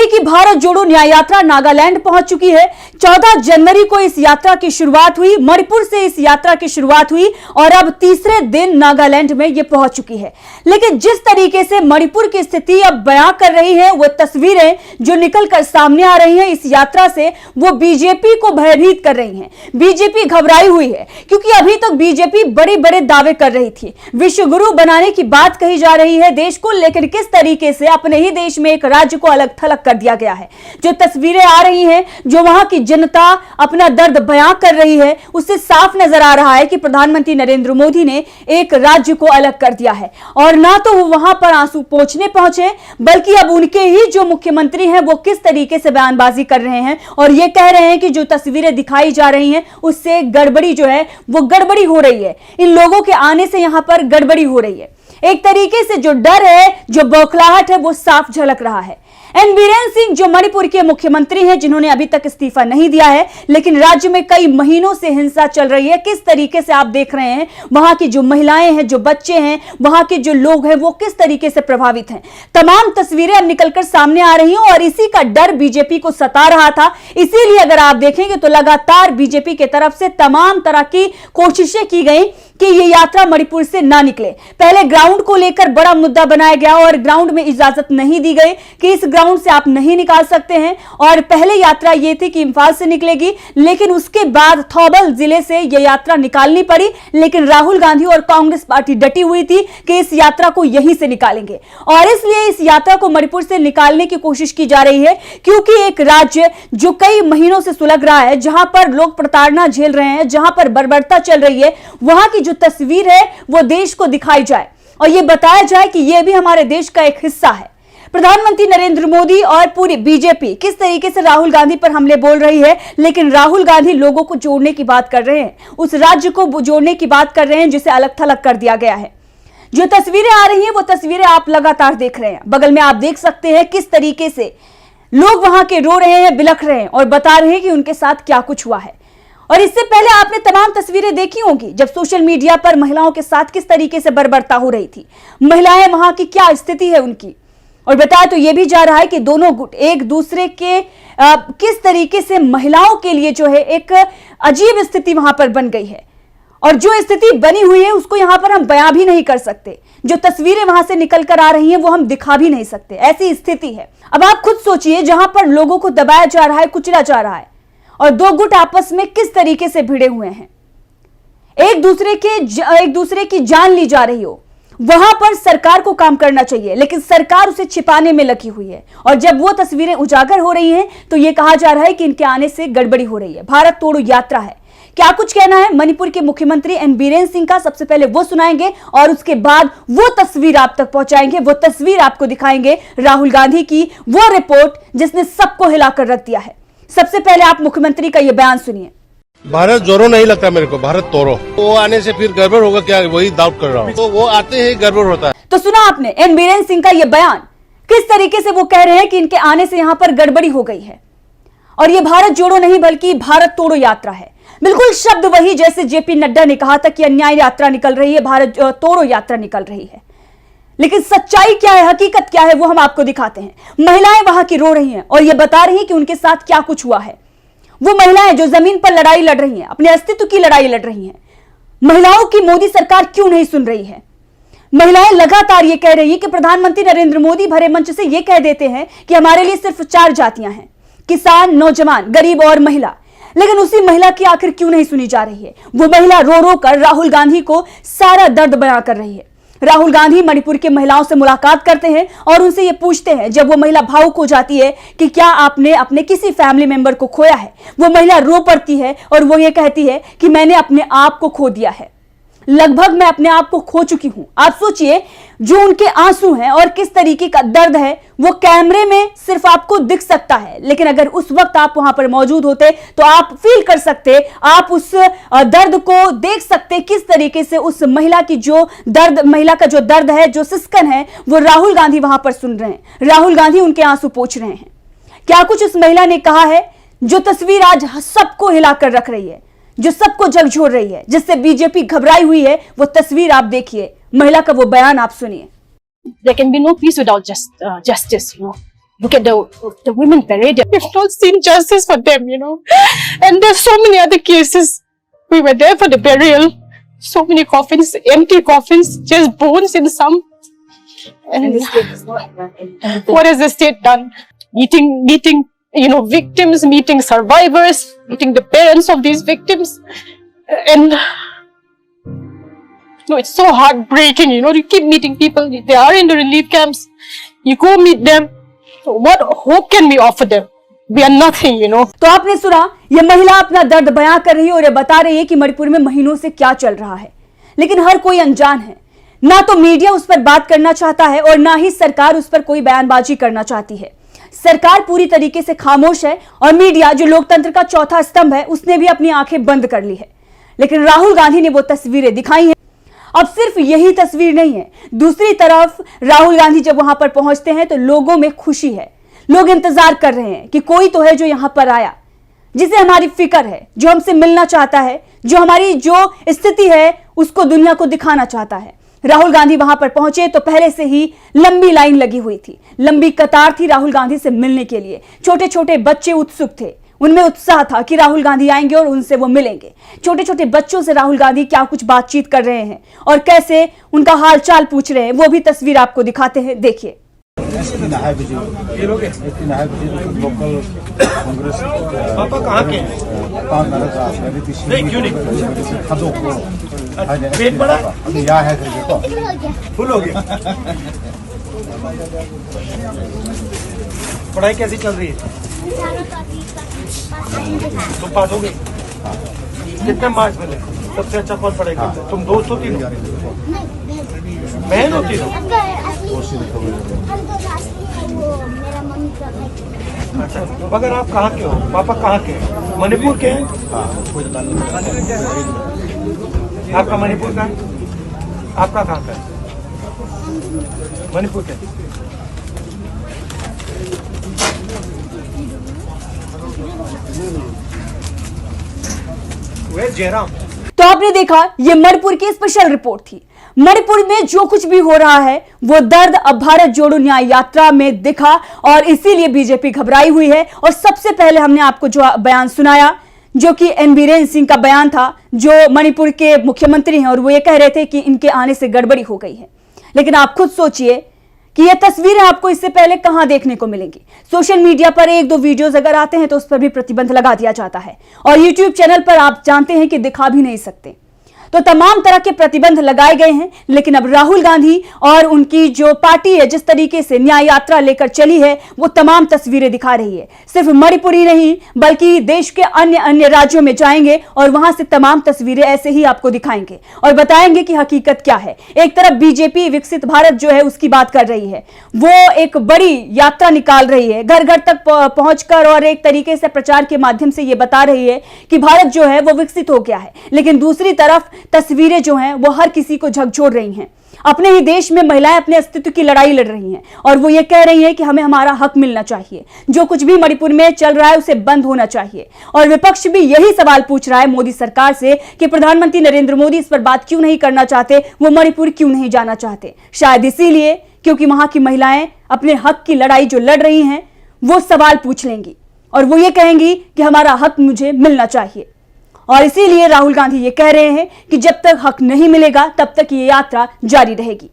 की भारत जोड़ो न्याय यात्रा नागालैंड पहुंच चुकी है। 14 जनवरी को इस यात्रा की शुरुआत हुई, मणिपुर से इस यात्रा की शुरुआत हुई और अब तीसरे दिन नागालैंड में यह पहुंच चुकी है। लेकिन जिस तरीके से मणिपुर की स्थिति अब बयां कर रही है, वो तस्वीरें जो निकलकर सामने आ रही हैं इस यात्रा से, वो बीजेपी को भयभीत कर रही हैं। बीजेपी घबराई हुई है क्योंकि अभी तक बीजेपी बड़े बड़े दावे कर रही थी, विश्व गुरु बनाने की बात कही जा रही है देश को, लेकिन किस तरीके से अपने ही देश में एक राज्य को अलग थलग कर दिया गया है। जो तस्वीरें आ रही हैं, जो वहां की जनता अपना दर्द बयां कर रही है, उससे साफ नजर आ रहा है कि प्रधानमंत्री नरेंद्र मोदी ने एक राज्य को अलग कर दिया है। और ना तो वो वहां पर आंसू पोंछने पहुंचे, बल्कि अब उनके ही जो मुख्यमंत्री हैं वो किस तरीके से बयानबाजी कर रहे हैं और ये कह रहे हैं कि जो तस्वीरें दिखाई जा रही हैं उससे गड़बड़ी जो है वो गड़बड़ी हो रही है, इन लोगों के आने से यहां पर गड़बड़ी हो रही है। एक तरीके से जो डर है, जो बौखलाहट है, वो साफ झलक रहा है। एन बीरेन सिंह जो मणिपुर के मुख्यमंत्री हैं, जिन्होंने अभी तक इस्तीफा नहीं दिया है, लेकिन राज्य में कई महीनों से हिंसा चल रही है। किस तरीके से आप देख रहे हैं, वहां की जो महिलाएं हैं, जो बच्चे हैं, वहां के जो लोग हैं, वो किस तरीके से प्रभावित हैं। तमाम तस्वीरें अब निकलकर सामने आ रही हैं और इसी का डर बीजेपी को सता रहा था। इसीलिए अगर आप देखेंगे तो लगातार बीजेपी के तरफ से तमाम तरह की कोशिशें की गई कि ये यात्रा मणिपुर से ना निकले। पहले ग्राउंड को लेकर बड़ा मुद्दा बनाया गया और ग्राउंड में इजाजत नहीं दी गई कि इस ग्राउंड से आप नहीं निकाल सकते हैं। और पहले यात्रा ये थी कि इंफाल से निकलेगी, लेकिन उसके बाद थौबल जिले से यह यात्रा निकालनी पड़ी। लेकिन राहुल गांधी और कांग्रेस पार्टी डटी हुई थी कि इस यात्रा को यहीं से निकालेंगे और इसलिए इस यात्रा को मणिपुर से निकालने की कोशिश की जा रही है, क्योंकि एक राज्य जो कई महीनों से सुलग रहा है, जहां पर लोग प्रताड़ना झेल रहे हैं, जहां पर बर्बरता चल रही है, वहां की जो तस्वीर है वो देश को दिखाई जाए और ये बताया जाए कि ये भी हमारे देश का एक हिस्सा है। प्रधानमंत्री नरेंद्र मोदी और पूरी बीजेपी किस तरीके से राहुल गांधी पर हमले बोल रही है, लेकिन राहुल गांधी लोगों को जोड़ने की बात कर रहे हैं, उस राज्य को जोड़ने की बात कर रहे हैं जिसे अलग थलग कर दिया गया है। जो तस्वीरें आ रही हैं वो तस्वीरें आप लगातार देख रहे हैं। बगल में आप देख सकते हैं किस तरीके से लोग वहां के रो रहे हैं, बिलख रहे हैं और बता रहे हैं कि उनके साथ क्या कुछ हुआ है। और इससे पहले आपने तमाम तस्वीरें देखी होंगी जब सोशल मीडिया पर महिलाओं के साथ किस तरीके से बर्बरता हो रही थी, महिलाएं वहां की क्या स्थिति है उनकी। और बताया तो यह भी जा रहा है कि दोनों गुट एक दूसरे के किस तरीके से महिलाओं के लिए जो है एक अजीब स्थिति वहां पर बन गई है और जो स्थिति बनी हुई है उसको यहां पर हम बयां भी नहीं कर सकते। जो तस्वीरें वहां से निकल कर आ रही हैं वो हम दिखा भी नहीं सकते, ऐसी स्थिति है। अब आप खुद सोचिए, जहां पर लोगों को दबाया जा रहा है, कुचला जा रहा है और दो गुट आपस में किस तरीके से भिड़े हुए हैं, एक दूसरे की जान ली जा रही हो, वहां पर सरकार को काम करना चाहिए, लेकिन सरकार उसे छिपाने में लगी हुई है। और जब वो तस्वीरें उजागर हो रही हैं तो यह कहा जा रहा है कि इनके आने से गड़बड़ी हो रही है। भारत तोड़ो यात्रा है, क्या कुछ कहना है मणिपुर के मुख्यमंत्री एन बीरेन सिंह का, सबसे पहले वो सुनाएंगे और उसके बाद वो तस्वीर आप तक पहुंचाएंगे, वो तस्वीर आपको दिखाएंगे राहुल गांधी की, वो रिपोर्ट जिसने सबको हिलाकर रख दिया है। सबसे पहले आप मुख्यमंत्री का ये बयान सुनिए। भारत जोरो नहीं लगता मेरे को, भारत तोड़ो। वो आने से फिर गड़बड़ होगा क्या, वही डाउट कर रहा हूँ। तो वो आते ही गड़बड़ होता है। तो सुना आपने एन बीरेन सिंह का ये बयान, किस तरीके से वो कह रहे हैं कि इनके आने से यहां पर गड़बड़ी हो गई है और ये भारत जोड़ो नहीं बल्कि भारत तोड़ो यात्रा है। बिल्कुल शब्द वही जैसे जेपी नड्डा ने कहा था कि अन्याय यात्रा निकल रही है, भारत तोड़ो यात्रा निकल रही है। लेकिन सच्चाई क्या है, हकीकत क्या है, वो हम आपको दिखाते हैं। महिलाएं वहां की रो रही हैं और ये बता रही हैं कि उनके साथ क्या कुछ हुआ है। वो महिलाएं जो जमीन पर लड़ाई लड़ रही हैं, अपने अस्तित्व की लड़ाई लड़ रही हैं। महिलाओं की मोदी सरकार क्यों नहीं सुन रही है। महिलाएं लगातार ये कह रही है कि प्रधानमंत्री नरेंद्र मोदी भरे मंच से ये कह देते हैं कि हमारे लिए सिर्फ 4 जातियां हैं, किसान, नौजवान, गरीब और महिला। लेकिन उसी महिला की आखिर क्यों नहीं सुनी जा रही है। वो महिला रो रो कर राहुल गांधी को सारा दर्द बयां कर रही है। राहुल गांधी मणिपुर की महिलाओं से मुलाकात करते हैं और उनसे ये पूछते हैं, जब वो महिला भावुक हो जाती है कि क्या आपने अपने किसी फैमिली मेंबर को खोया है। वो महिला रो पड़ती है और वो ये कहती है कि मैंने अपने आप को खो दिया है, लगभग मैं अपने आप को खो चुकी हूं। आप सोचिए जो उनके आंसू हैं और किस तरीके का दर्द है, वो कैमरे में सिर्फ आपको दिख सकता है, लेकिन अगर उस वक्त आप वहां पर मौजूद होते तो आप फील कर सकते, आप उस दर्द को देख सकते, किस तरीके से उस महिला की जो दर्द, महिला का जो दर्द है, जो सिसकन है, वो राहुल गांधी वहां पर सुन रहे हैं। राहुल गांधी उनके आंसू पोंछ रहे हैं। क्या कुछ उस महिला ने कहा है, जो तस्वीर आज सबको हिलाकर रख रही है, जो सबको झकझोर रही है, जिससे बीजेपी घबराई हुई है, वो तस्वीर आप देखिए, महिला का वो बयान आप सुनिए। There can be no peace without justice, you know. Look at the women parade. We've not seen justice for them, you know. And there's so many other cases. We were there for the burial. So many coffins, empty coffins, just bones in some. And the state has not done anything. what has the state done? Meeting, you know, victims, meeting survivors, meeting the parents of these victims. And no, it's so heartbreaking, you know. You keep meeting people, they are in the relief camps. You go meet them. What hope can we offer them? We are nothing, you know. तो आपने सुना, ये महिला अपना दर्द बयां कर रही है और ये बता रही है कि मणिपुर में महीनों से क्या चल रहा है, लेकिन हर कोई अनजान है। ना तो मीडिया उस पर बात करना चाहता है और ना ही सरकार उस पर कोई बयानबाजी करना चाहती है। सरकार पूरी तरीके से खामोश है और मीडिया, जो लोकतंत्र का चौथा स्तंभ है, उसने भी अपनी आंखें बंद कर ली है। लेकिन राहुल गांधी ने वो तस्वीरें दिखाई हैं। अब सिर्फ यही तस्वीर नहीं है, दूसरी तरफ राहुल गांधी जब वहां पर पहुंचते हैं तो लोगों में खुशी है। लोग इंतजार कर रहे हैं कि कोई तो है जो यहां पर आया, जिसे हमारी फिक्र है, जो हमसे मिलना चाहता है, जो हमारी जो स्थिति है उसको दुनिया को दिखाना चाहता है। राहुल गांधी वहां पर पहुंचे तो पहले से ही लंबी लाइन लगी हुई थी, लंबी कतार थी राहुल गांधी से मिलने के लिए। छोटे छोटे बच्चे उत्सुक थे, उनमें उत्साह था कि राहुल गांधी आएंगे और उनसे वो मिलेंगे। छोटे छोटे बच्चों से राहुल गांधी क्या कुछ बातचीत कर रहे हैं और कैसे उनका हाल चाल पूछ रहे हैं, वो भी तस्वीर आपको दिखाते हैं, देखिए। पापा कहाँ के पेट बड़ा फुल हो गया। पढ़ाई कैसी चल रही है? तुम पास हो गए? कितने मार्क्स मिले? सबसे अच्छा कौन पढ़ाई करता है? तुम दोस्त होती हो? बहन होती हो? अच्छा, मगर आप कहाँ के हो? पापा कहाँ के हैं? मणिपुर के हैं? आपका मणिपुर का? आपका कहाँ का है? मणिपुर के। वे जयराम। तो आपने देखा, ये मणिपुर की स्पेशल रिपोर्ट थी। मणिपुर में जो कुछ भी हो रहा है वो दर्द अब भारत जोड़ो न्याय यात्रा में दिखा और इसीलिए बीजेपी घबराई हुई है। और सबसे पहले हमने आपको जो बयान सुनाया, जो कि एन बीरेन सिंह का बयान था, जो मणिपुर के मुख्यमंत्री हैं, और वो ये कह रहे थे कि इनके आने से गड़बड़ी हो गई है। लेकिन आप खुद सोचिए कि ये तस्वीरें आपको इससे पहले कहां देखने को मिलेंगी। सोशल मीडिया पर एक दो वीडियोस अगर आते हैं तो उस पर भी प्रतिबंध लगा दिया जाता है और यूट्यूब चैनल पर आप जानते हैं कि दिखा भी नहीं सकते। तो तमाम तरह के प्रतिबंध लगाए गए हैं। लेकिन अब राहुल गांधी और उनकी जो पार्टी है, जिस तरीके से न्याय यात्रा लेकर चली है, वो तमाम तस्वीरें दिखा रही है। सिर्फ मणिपुर ही नहीं बल्कि देश के अन्य अन्य राज्यों में जाएंगे और वहां से तमाम तस्वीरें ऐसे ही आपको दिखाएंगे और बताएंगे कि हकीकत क्या है। एक तरफ बीजेपी विकसित भारत जो है उसकी बात कर रही है, वो एक बड़ी यात्रा निकाल रही है, घर घर तक पहुंचकर, और एक तरीके से प्रचार के माध्यम से ये बता रही है कि भारत जो है वो विकसित हो गया है। लेकिन दूसरी तरफ तस्वीरें जो हैं वो हर किसी को झकझोर रही हैं। अपने ही देश में महिलाएं अपने अस्तित्व की लड़ाई लड़ रही हैं और वो ये कह रही हैं कि हमें हमारा हक मिलना चाहिए। जो कुछ भी मणिपुर में चल रहा है उसे बंद होना चाहिए। और विपक्ष भी यही सवाल पूछ रहा है मोदी सरकार से कि प्रधानमंत्री नरेंद्र मोदी इस पर बात क्यों नहीं करना चाहते, वो मणिपुर क्यों नहीं जाना चाहते। शायद इसीलिए क्योंकि वहां की महिलाएं अपने हक की लड़ाई जो लड़ रही हैं वो सवाल पूछ लेंगी और वो ये कहेंगी कि हमारा हक मुझे मिलना चाहिए। और इसीलिए राहुल गांधी ये कह रहे हैं कि जब तक हक नहीं मिलेगा तब तक ये यात्रा जारी रहेगी।